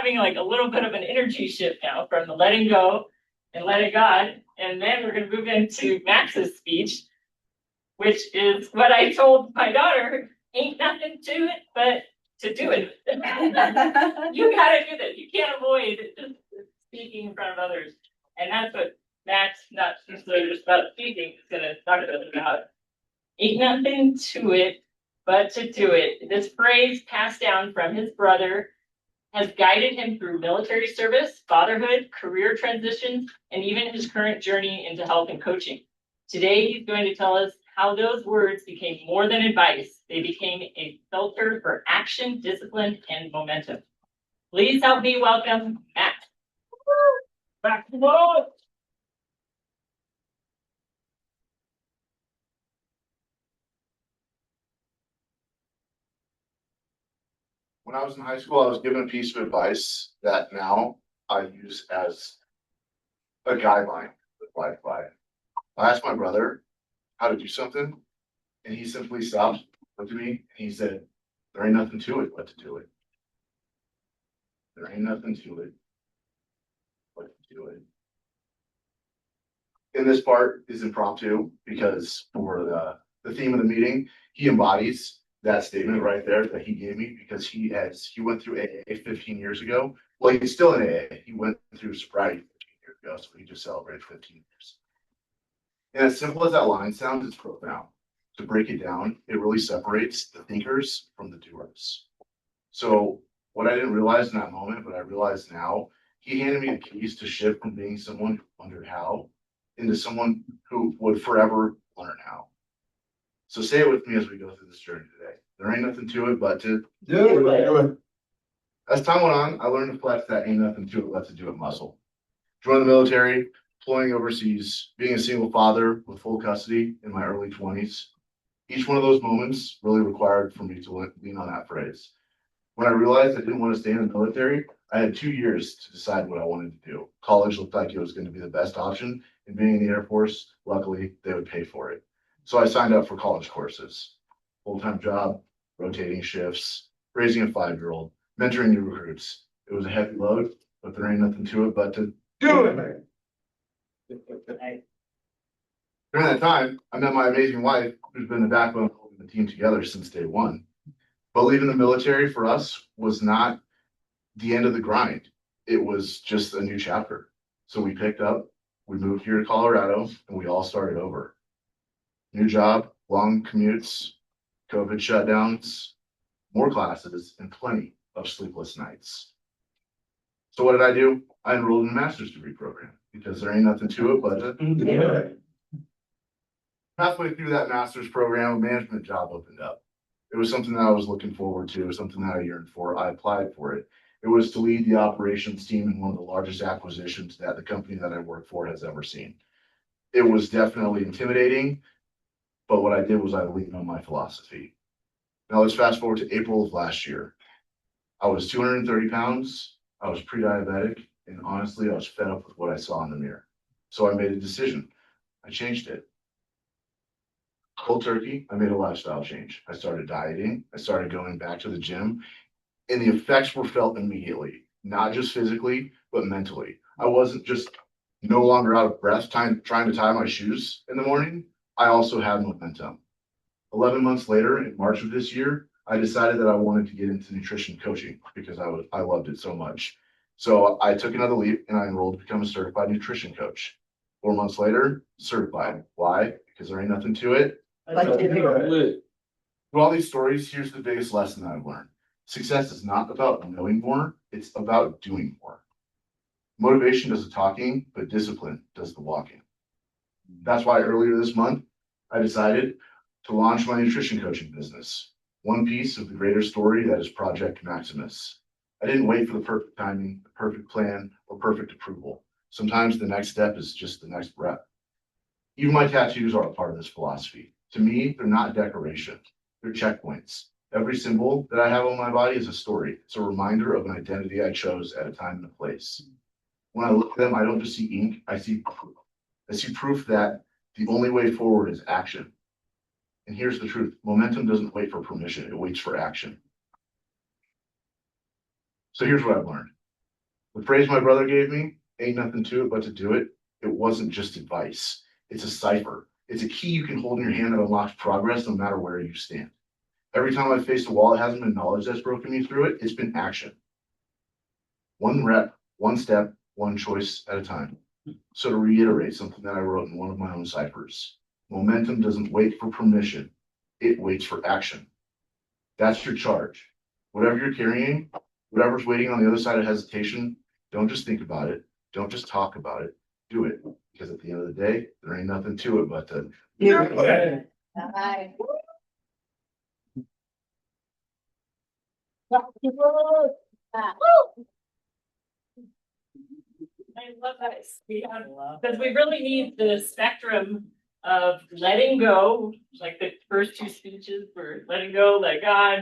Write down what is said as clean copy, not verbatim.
having like a little bit of an energy shift now from the letting go and letting God. And then we're going to move into Max's speech, which is what I told my daughter, ain't nothing to it but to do it. You got to do this. You can't avoid just speaking in front of others. And that's what Max, not necessarily just about speaking, is going to talk to us about. Ain't nothing to it but to do it. This phrase passed down from his brother has guided him through military service, fatherhood, career transitions, and even his current journey into health and coaching. Today, he's going to tell us how those words became more than advice. They became a filter for action, discipline, and momentum. Please help me welcome Matt. Back to the world. When I was in high school, I was given a piece of advice that now I use as a guideline to live by. I asked my brother how to do something, and he simply stopped, looked at me, and he said, "There ain't nothing to it but to do it. There ain't nothing to it but to do it." And this part is impromptu because for the theme of the meeting, he embodies that statement right there that he gave me because he went through AA 15 years ago. Well, he's still in AA. He went through sobriety 15 years ago, so he just celebrated 15 years. And as simple as that line sounds, it's profound. To break it down, it really separates the thinkers from the doers. So what I didn't realize in that moment, but I realize now, he handed me the keys to shift from being someone who wondered how into someone who would forever learn how. So say it with me as we go through this journey today. There ain't nothing to it but to do it. As time went on, I learned to flex that ain't nothing to it but to do it muscle. Joined the military, deploying overseas, being a single father with full custody in my early 20s. Each one of those moments really required for me to lean on that phrase. When I realized I didn't want to stay in the military, I had 2 years to decide what I wanted to do. College looked like it was going to be the best option, and being in the Air Force, luckily, they would pay for it. So I signed up for college courses, full-time job, rotating shifts, raising a 5-year-old, mentoring new recruits. It was a heavy load, but there ain't nothing to it but to Do it. During that time, I met my amazing wife, who's been the backbone of holding the team together since day one. But leaving the military for us was not the end of the grind. It was just a new chapter. So we picked up, we moved here to Colorado, and we all started over. New job, long commutes, COVID shutdowns, more classes, and plenty of sleepless nights. So what did I do? I enrolled in a master's degree program because there ain't nothing to it but to halfway through that master's program, a management job opened up. It was something that I was looking forward to. It was something that I yearned for. I applied for it. It was to lead the operations team in one of the largest acquisitions that the company that I work for has ever seen. It was definitely intimidating, but what I did was I leaned on my philosophy. Now let's fast forward to April of last year. I was 230 pounds. I was pre-diabetic, and honestly, I was fed up with what I saw in the mirror. So I made a decision. I changed it. Cold turkey, I made a lifestyle change. I started dieting. I started going back to the gym, and the effects were felt immediately, not just physically, but mentally. I wasn't just no longer out of breath trying to tie my shoes in the morning. I also had momentum. 11 months later, in March of this year, I decided that I wanted to get into nutrition coaching because I loved it so much. So I took another leap and I enrolled to become a certified nutrition coach. 4 months later, certified. Why? Because there ain't nothing to it. Through all these stories, here's the biggest lesson that I've learned. Success is not about knowing more, it's about doing more. Motivation does the talking, but discipline does the walking. That's why earlier this month, I decided to launch my nutrition coaching business. One piece of the greater story that is Project Maximus. I didn't wait for the perfect timing, the perfect plan, or perfect approval. Sometimes the next step is just the next breath. Even my tattoos are a part of this philosophy. To me, they're not decoration, they're checkpoints. Every symbol that I have on my body is a story. It's a reminder of an identity I chose at a time and a place. When I look at them, I don't just see ink, I see proof. I see proof that the only way forward is action. And here's the truth. Momentum doesn't wait for permission, it waits for action. So here's what I've learned. The phrase my brother gave me, ain't nothing to it but to do it. It wasn't just advice. It's a cipher. It's a key you can hold in your hand that unlocks progress no matter where you stand. Every time I've faced a wall, it hasn't been knowledge that's broken me through it. It's been action. One rep, one step, one choice at a time. So to reiterate something that I wrote in one of my own ciphers, momentum doesn't wait for permission. It waits for action. That's your charge. Whatever you're carrying, whatever's waiting on the other side of hesitation, don't just think about it. Don't just talk about it. Do it. Because at the end of the day, there ain't nothing to it but to Yeah. Bye. I love that. We have, because we really need the spectrum of letting go, like the first two speeches were letting go, let God,